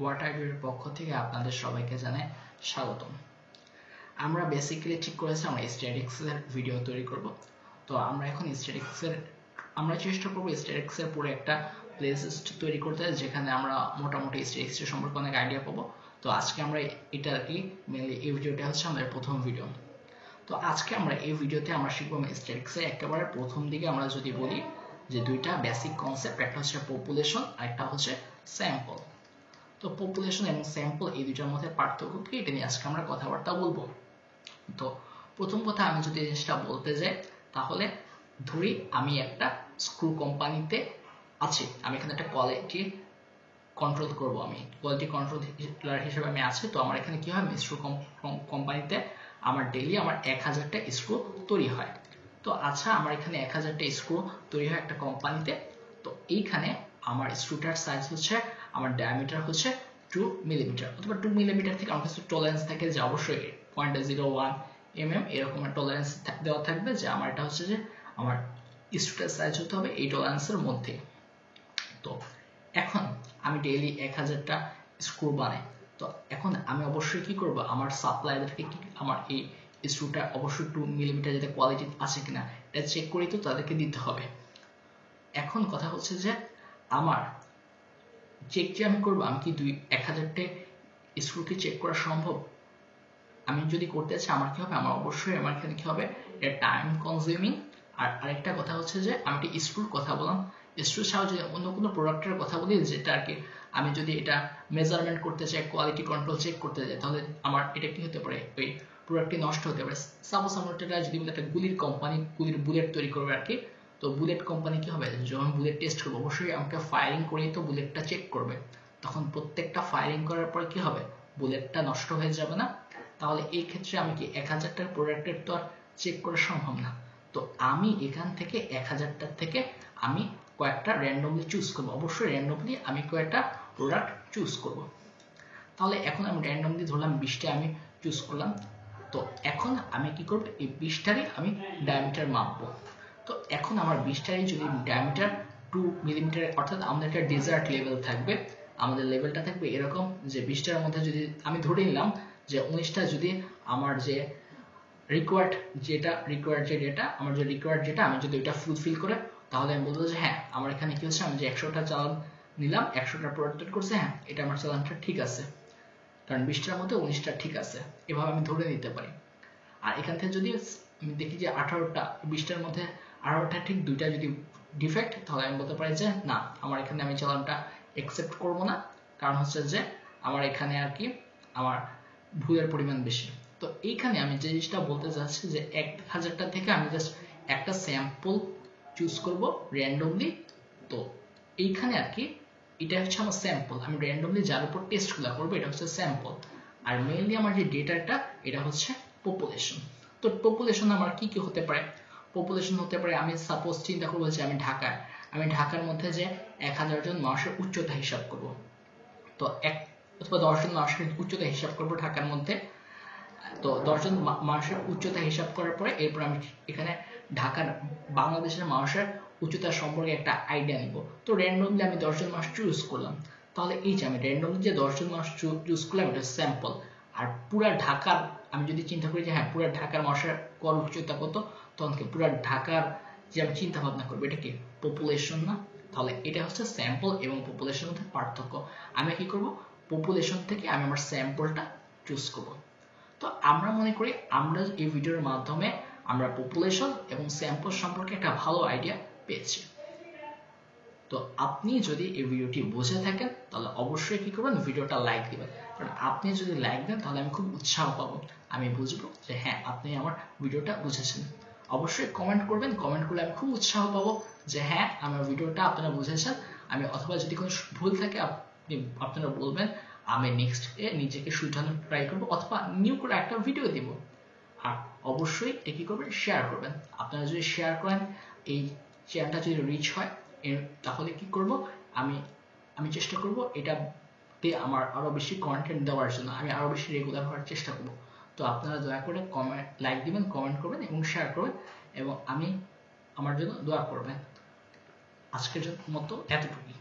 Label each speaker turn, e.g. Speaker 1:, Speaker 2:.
Speaker 1: Watt আইডির পক্ষ থেকে আপনাদের সবাইকে জানাই স্বাগতম। আমরা বেসিক্যালি ঠিক করেছি আমরা স্ট্যাটিক্সের ভিডিও তৈরি করব। তো আমরা এখন আমরা চেষ্টা করব স্ট্যাটিক্সের পুরো একটা প্লেলিস্ট তৈরি করতে, যেখানে আমরা মোটামুটি স্ট্যাটিক্সের সম্পর্কে অনেক আইডিয়া পাবো। তো আজকে আমরা এটা আর কি মেনলি এই ভিডিওটা হচ্ছে আমাদের প্রথম ভিডিও। তো আজকে আমরা এই ভিডিওতে আমরা শিখবো স্ট্যাটিক্সের একেবারে প্রথম দিকে আমরা যদি বলি যে দুইটা বেসিক কনসেপ্ট, একটা হচ্ছে পপুলেশন আর একটা হচ্ছে স্যাম্পল। তো পপুলেশন এবং স্যাম্পল এই দুইটার মধ্যে পার্থক্য কি, এটা নিয়ে আজকে আমরা কথাবার্তা বলবো। তো প্রথম কথা আমি যদি জিনিসটা বলতে যাই, তাহলে ধরি আমি একটা স্ক্রু কোম্পানিতে আছি, আমি এখানে একটা কোয়ালিটি কন্ট্রোল করব, আমি কোয়ালিটি কন্ট্রোলার হিসেবে আমি আছি। তো আমার এখানে কি হয়, স্ক্রু কোম্পানিতে আমার ডেইলি আমার 1000টা স্ক্রু তৈরি হয়। তো আচ্ছা, আমার এখানে 1000টা স্ক্রু তৈরি হয় একটা কোম্পানিতে। তো এইখানে আমার স্ক্রুটার সাইজ হচ্ছে, আমার ডায়ামিটার হচ্ছে 2 মিলিমিটার, অথবা 2 মিলিমিটার থেকে আমার কাছে টলারেন্স থাকে যে অবশ্যই 0.01 mm এরকম টলারেন্স দেওয়া থাকবে, যে আমার এটা হচ্ছে যে আমার স্ক্রুটার সাইজ হতে হবে এই টলারেন্সের মধ্যে। তো এখন আমি ডেইলি 1000টা স্ক্রু বানাই। তো এখন আমি অবশ্যই কি করব, আমার সাপ্লায়ারদেরকে আমার এই স্ক্রুটা অবশ্যই 2 মিলিমিটার যাতে কোয়ালিটি আছে কিনা এটা চেক করি, তো তাদেরকে দিতে হবে। এখন কথা হচ্ছে যে আমার চেক যে আমি করবো, আমি কি 1000টা স্ক্রুকে চেক করা সম্ভব? আমি যদি করতে চাই আমার কি হবে, আমার অবশ্যই আমার এখানে কি হবে, এটা টাইম কনজিউমিং। আর আরেকটা কথা হচ্ছে যে আমি একটা স্ক্রুর কথা বললাম, স্ক্রু ছাড়াও যদি অন্য কোনো প্রোডাক্টের কথা বলি, যেটা আর কি আমি যদি এটা মেজারমেন্ট করতে চাই, কোয়ালিটি কন্ট্রোল চেক করতে চাই, তাহলে আমার এটা কি হতে পারে, ওই প্রোডাক্টটি নষ্ট হতে পারে। সাপোজ আমার এটা যদি একটা গুলির কোম্পানি, গুলির বুলেট তৈরি করবে আর কি। তো বুলেট কোম্পানি কি হবে, যখন বুলেট টেস্ট করবে অবশ্যই আমাকে ফায়ারিং করেই তো বুলেটটা চেক করবে। তখন প্রত্যেকটা ফায়ারিং করার পর কি হবে, বুলেটটা নষ্ট হয়ে যাবে না? তাহলে এই ক্ষেত্রে আমি কি 1000টার প্রোডাক্টের তো আর চেক করা সম্ভব না। তো আমি এখান থেকে 1000টার থেকে আমি কয়েকটা র্যান্ডমলি চুজ করবো, অবশ্যই র্যান্ডমলি আমি কয়েকটা প্রোডাক্ট চুজ করব। তাহলে এখন আমি র্যান্ডমলি ধরলাম 20টা আমি চুজ করলাম। তো এখন আমি কি করব, এই 20টারই আমি ডায়ামিটার মাপবো। তো এখন আমার 20টারই যদি ডায়ামিটার 2 মিলিমিটার, অর্থাৎ আমাদের একটা ডেজার্ট লেভেল থাকবে, আমাদের লেভেলটা থাকবে এরকম যে 20টার মধ্যে যদি আমি ধরে নিলাম যে 19টা যদি আমার যে রিকোয়ার্ড যেটা আমি যদি ওইটা ফুলফিল করে, তাহলে আমি বলবো যে হ্যাঁ আমার এখানে কি হচ্ছে, আমি যে 100টা চালান নিলাম, 100টা প্রোডাক্ট করছে, হ্যাঁ এটা আমার চালানটা ঠিক আছে, কারণ 20টার মধ্যে 19টা ঠিক আছে, এভাবে আমি ধরে নিতে পারি। আর এখান থেকে যদি আমি দেখি যে 18টা, 20টার মধ্যে 18টা ঠিক, 2টা যদি ডিফেক্ট, তাহলে আমি বলতে পারি যে না, আমার এখানে আমি চালানটা অ্যাকসেপ্ট করব না, কারণ হচ্ছে যে আমার এখানে আর কি আমার ভুলের পরিমাণ বেশি। তো এইখানে আমি যে জিনিসটা বলতে চাচ্ছি যে 1000টা থেকে আমি জাস্ট একটা স্যাম্পল চুজ করব র্যান্ডমলি। তো এইখানে আর কি এটা হচ্ছে আমার স্যাম্পল, আমি র্যান্ডমলি যার উপর টেস্টগুলো করবো এটা হচ্ছে স্যাম্পল। আর মেইনলি আমার যে ডেটাটা এটা হচ্ছে পপুলেশন। তো পপুলেশন আমার কি কি হতে পারে, পপুলেশন হতে পারে, আমি সাপোজ চিন্তা করবো যে আমি ঢাকার মধ্যে যে 1000 জন মানুষের উচ্চতা হিসাব করব। তো অথবা 10 জন মানুষের উচ্চতা হিসাব করব ঢাকার মধ্যে। তো 10 জন মানুষের উচ্চতা হিসাব করার পরে এরপর আমি এখানে বাংলাদেশের মানুষের উচ্চতা সম্পর্কে একটা আইডিয়া নিব। তো র্যান্ডমলি আমি 10 জন মানুষ চুজ করলাম। তাহলে এই যে আমি র্যান্ডমলি যে 10 জন মানুষ চুজ করলাম এটা স্যাম্পল। আর পুরা ঢাকার আমি যদি চিন্তা করি যে হ্যাঁ পুরা ঢাকার মানুষের গড় উচ্চতা কত, তখন কি পুরা ঢাকার যে আমি চিন্তা ভাবনা করবো এটা কি পপুলেশন না? তাহলে এটা হচ্ছে স্যাম্পল এবং পপুলেশনের মধ্যে পার্থক্য। আমি কি করব, পপুলেশন থেকে আমি আমার স্যাম্পলটা চুজ করব। তো আমরা মনে করি আমরা এই ভিডিওর মাধ্যমে আমরা পপুলেশন এবং স্যাম্পল সম্পর্কে একটা ভালো আইডিয়া পেয়েছি। তো আপনি যদি এই ভিডিওটি বুঝে থাকেন তাহলে অবশ্যই কি করবেন, ভিডিওটা লাইক দিবেন, কারণ আপনি যদি লাইক দেন তাহলে আমি খুব উৎসাহ পাবো, আমি বুঝবো যে হ্যাঁ আপনি আমার ভিডিওটা বুঝেছেন। অবশ্যই কমেন্ট করবেন, কমেন্ট করলে আমি খুব উৎসাহ পাবো যে হ্যাঁ আমার ভিডিওটা আপনারা বুঝেছেন। আমি অথবা যদি কোনো ভুল থাকে আপনারা বলবেন, আমি নেক্সট নিজেকে শুধরানোর ট্রাই করবো, অথবা নিউ করে একটা ভিডিও দিব। আর অবশ্যই কি করবেন, শেয়ার করবেন। আপনারা যদি শেয়ার করেন, এই চ্যানেলটা যদি রিচ হয়, তাহলে কি করব, আমি চেষ্টা করব এটাতে আমার আরো বেশি কন্টেন্ট দেওয়ার জন্য, আমি আরো বেশি রেগুলার হওয়ার চেষ্টা করব। তো আপনারা দয়া করে লাইক দিবেন, কমেন্ট করবেন এবং শেয়ার করবেন, এবং আমার জন্য দোয়া করবেন। আজকের মতো এতটুকুই।